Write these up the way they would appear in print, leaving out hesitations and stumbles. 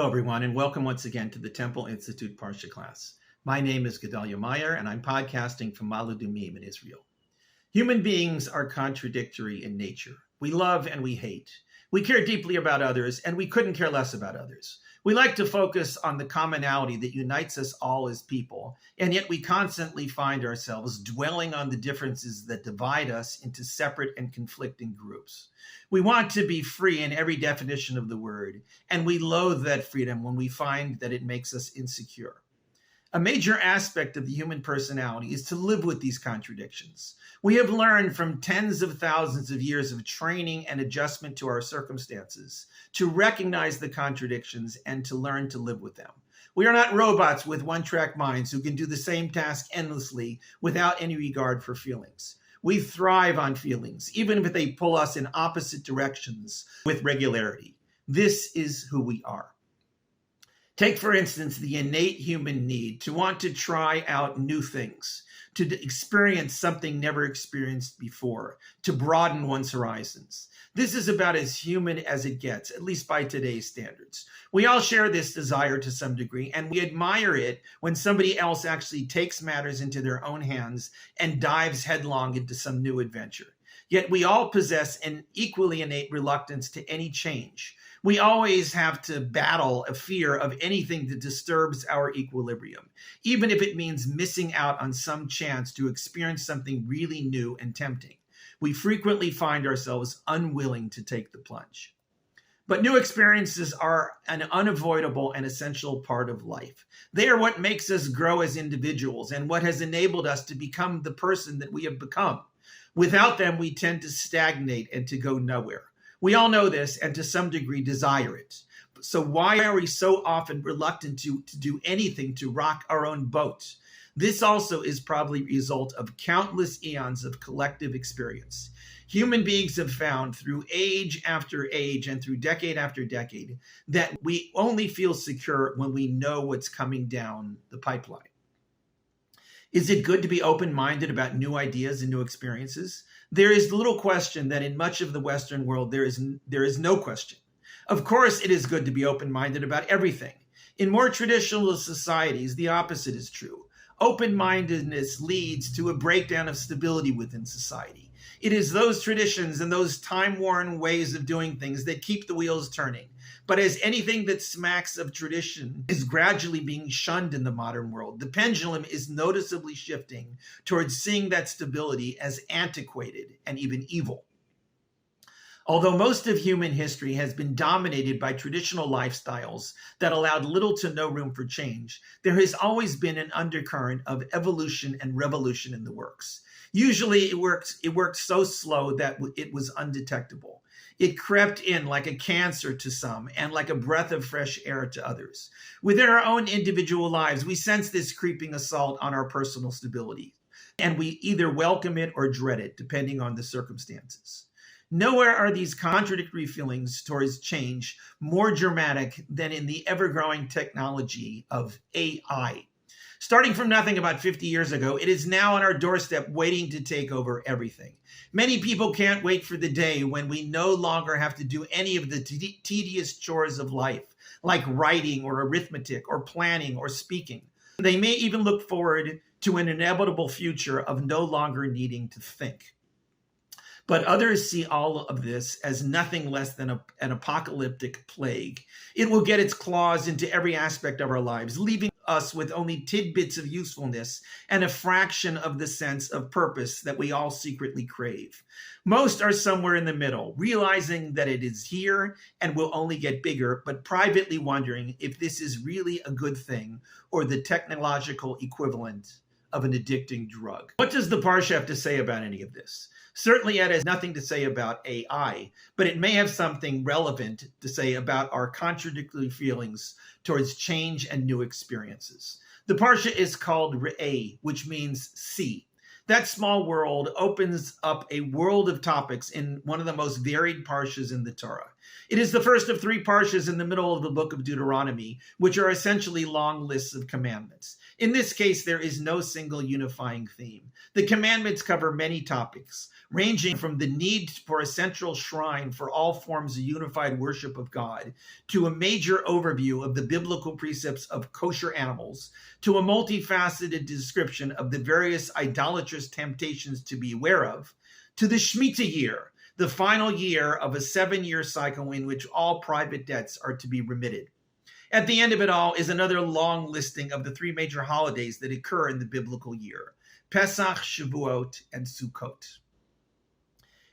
Hello, everyone, and welcome once again to the Temple Institute Parsha class. My name is Gedalia Meyer, and I'm podcasting from Maludumim in Israel. Human beings are contradictory in nature. We love and we hate. We care deeply about others, and we couldn't care less about others. We like to focus on the commonality that unites us all as people, and yet we constantly find ourselves dwelling on the differences that divide us into separate and conflicting groups. We want to be free in every definition of the word, and we loathe that freedom when we find that it makes us insecure. A major aspect of the human personality is to live with these contradictions. We have learned from tens of thousands of years of training and adjustment to our circumstances to recognize the contradictions and to learn to live with them. We are not robots with one-track minds who can do the same task endlessly without any regard for feelings. We thrive on feelings, even if they pull us in opposite directions with regularity. This is who we are. Take, for instance, the innate human need to want to try out new things, to experience something never experienced before, to broaden one's horizons. This is about as human as it gets, at least by today's standards. We all share this desire to some degree, and we admire it when somebody else actually takes matters into their own hands and dives headlong into some new adventure. Yet we all possess an equally innate reluctance to any change. We always have to battle a fear of anything that disturbs our equilibrium, even if it means missing out on some chance to experience something really new and tempting. We frequently find ourselves unwilling to take the plunge. But new experiences are an unavoidable and essential part of life. They are what makes us grow as individuals and what has enabled us to become the person that we have become. Without them, we tend to stagnate and to go nowhere. We all know this and to some degree desire it. So why are we so often reluctant to do anything to rock our own boat? This also is probably a result of countless eons of collective experience. Human beings have found through age after age and through decade after decade that we only feel secure when we know what's coming down the pipeline. Is it good to be open-minded about new ideas and new experiences? There is little question that in much of the Western world, there is no question. Of course, it is good to be open-minded about everything. In more traditional societies, the opposite is true. Open-mindedness leads to a breakdown of stability within society. It is those traditions and those time-worn ways of doing things that keep the wheels turning. But as anything that smacks of tradition is gradually being shunned in the modern world, the pendulum is noticeably shifting towards seeing that stability as antiquated and even evil. Although most of human history has been dominated by traditional lifestyles that allowed little to no room for change, there has always been an undercurrent of evolution and revolution in the works. Usually it worked so slow that it was undetectable. It crept in like a cancer to some and like a breath of fresh air to others. Within our own individual lives, we sense this creeping assault on our personal stability, and we either welcome it or dread it, depending on the circumstances. Nowhere are these contradictory feelings towards change more dramatic than in the ever-growing technology of AI. Starting from nothing about 50 years ago, it is now on our doorstep waiting to take over everything. Many people can't wait for the day when we no longer have to do any of the tedious chores of life, like writing or arithmetic or planning or speaking. They may even look forward to an inevitable future of no longer needing to think. But others see all of this as nothing less than an apocalyptic plague. It will get its claws into every aspect of our lives, leaving us with only tidbits of usefulness and a fraction of the sense of purpose that we all secretly crave. Most are somewhere in the middle, realizing that it is here and will only get bigger, but privately wondering if this is really a good thing or the technological equivalent of an addicting drug. What does the Parsha have to say about any of this? Certainly it has nothing to say about AI, but it may have something relevant to say about our contradictory feelings towards change and new experiences. The Parsha is called Re'eh, which means see. That small world opens up a world of topics in one of the most varied parshas in the Torah. It is the first of three parshas in the middle of the book of Deuteronomy, which are essentially long lists of commandments. In this case, there is no single unifying theme. The commandments cover many topics, ranging from the need for a central shrine for all forms of unified worship of God, to a major overview of the biblical precepts of kosher animals, to a multifaceted description of the various idolatrous temptations to be aware of, to the Shemitah year, the final year of a 7-year cycle in which all private debts are to be remitted. At the end of it all is another long listing of the three major holidays that occur in the biblical year: Pesach, Shavuot, and Sukkot.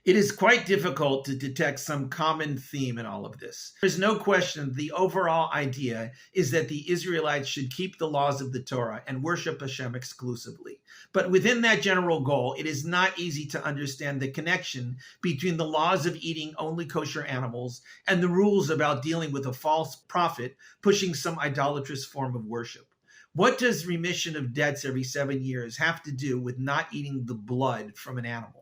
It is quite difficult to detect some common theme in all of this. There's no question the overall idea is that the Israelites should keep the laws of the Torah and worship HaShem exclusively. But within that general goal, it is not easy to understand the connection between the laws of eating only kosher animals and the rules about dealing with a false prophet pushing some idolatrous form of worship. What does remission of debts every 7 years have to do with not eating the blood from an animal?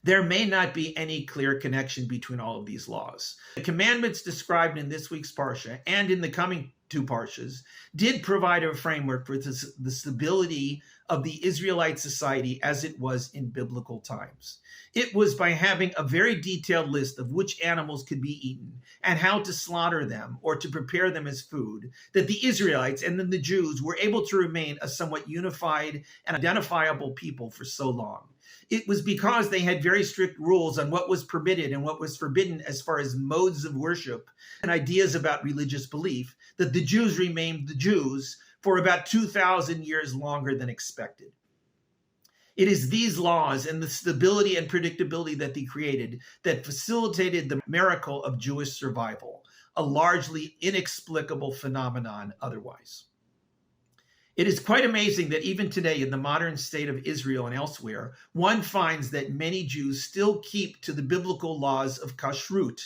There may not be any clear connection between all of these laws. The commandments described in this week's parsha and in the coming two parshas did provide a framework for the stability of the Israelite society as it was in biblical times. It was by having a very detailed list of which animals could be eaten and how to slaughter them or to prepare them as food that the Israelites and then the Jews were able to remain a somewhat unified and identifiable people for so long. It was because they had very strict rules on what was permitted and what was forbidden as far as modes of worship and ideas about religious belief that the Jews remained the Jews for about 2,000 years longer than expected. It is these laws and the stability and predictability that they created that facilitated the miracle of Jewish survival, a largely inexplicable phenomenon otherwise. It is quite amazing that even today in the modern state of Israel and elsewhere, one finds that many Jews still keep to the biblical laws of kashrut,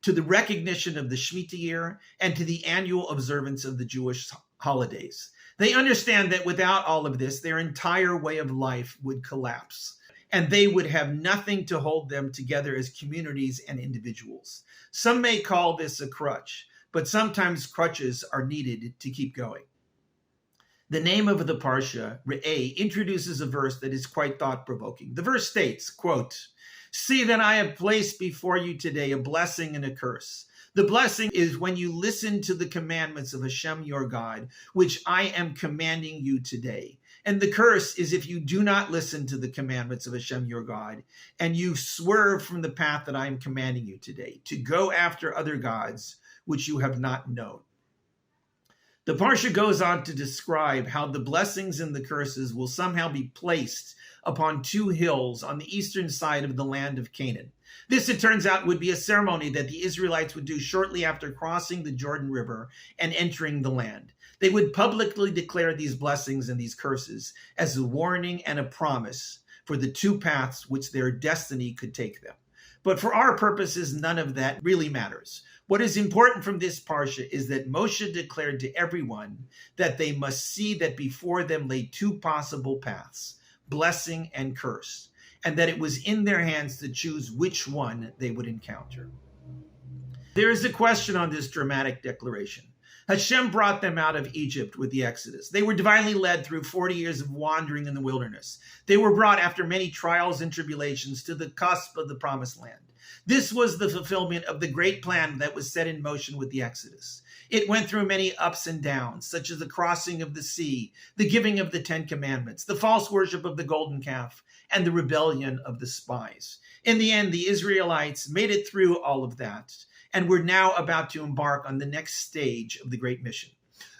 to the recognition of the Shemitah year, and to the annual observance of the Jewish holidays. They understand that without all of this, their entire way of life would collapse, and they would have nothing to hold them together as communities and individuals. Some may call this a crutch, but sometimes crutches are needed to keep going. The name of the Parsha, Re'eh, introduces a verse that is quite thought-provoking. The verse states, quote, "See that I have placed before you today a blessing and a curse. The blessing is when you listen to the commandments of HaShem your God, which I am commanding you today. And the curse is if you do not listen to the commandments of HaShem your God, and you swerve from the path that I am commanding you today, to go after other gods which you have not known." The Parsha goes on to describe how the blessings and the curses will somehow be placed upon two hills on the eastern side of the land of Canaan. This, it turns out, would be a ceremony that the Israelites would do shortly after crossing the Jordan River and entering the land. They would publicly declare these blessings and these curses as a warning and a promise for the two paths which their destiny could take them. But for our purposes, none of that really matters. What is important from this parsha is that Moshe declared to everyone that they must see that before them lay two possible paths, blessing and curse, and that it was in their hands to choose which one they would encounter. There is a question on this dramatic declaration. HaShem brought them out of Egypt with the Exodus. They were divinely led through 40 years of wandering in the wilderness. They were brought after many trials and tribulations to the cusp of the promised land. This was the fulfillment of the great plan that was set in motion with the Exodus. It went through many ups and downs, such as the crossing of the sea, the giving of the 10 Commandments, the false worship of the golden calf, and the rebellion of the spies. In the end, the Israelites made it through all of that, and were now about to embark on the next stage of the Great Mission.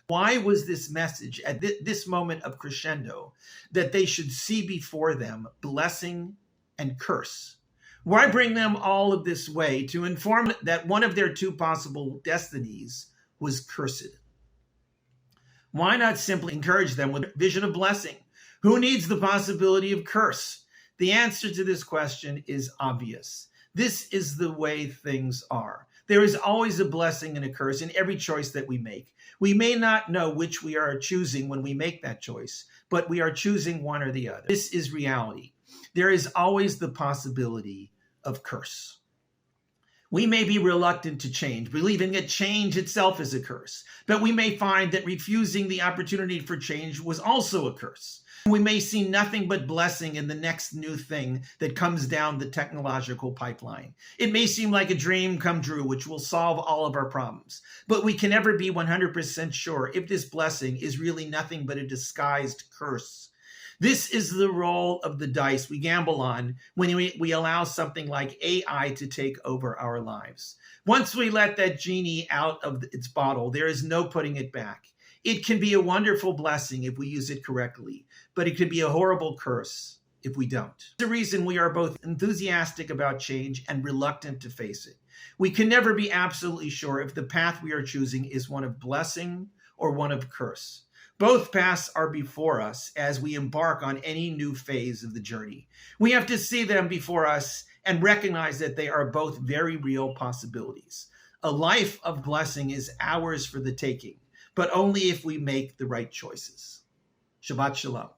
Why was this message at this moment of crescendo that they should see before them blessing and curse? Why bring them all of this way to inform that one of their two possible destinies was cursed? Why not simply encourage them with a vision of blessing? Who needs the possibility of curse? The answer to this question is obvious. This is the way things are. There is always a blessing and a curse in every choice that we make. We may not know which we are choosing when we make that choice, but we are choosing one or the other. This is reality. There is always the possibility of curse. We may be reluctant to change, believing that change itself is a curse, but we may find that refusing the opportunity for change was also a curse. We may see nothing but blessing in the next new thing that comes down the technological pipeline. It may seem like a dream come true, which will solve all of our problems, but we can never be 100% sure if this blessing is really nothing but a disguised curse. This is the roll of the dice we gamble on when we allow something like AI to take over our lives. Once we let that genie out of its bottle, there is no putting it back. It can be a wonderful blessing if we use it correctly, but it could be a horrible curse if we don't. There's a reason we are both enthusiastic about change and reluctant to face it. We can never be absolutely sure if the path we are choosing is one of blessing or one of curse. Both paths are before us as we embark on any new phase of the journey. We have to see them before us and recognize that they are both very real possibilities. A life of blessing is ours for the taking, but only if we make the right choices. Shabbat Shalom.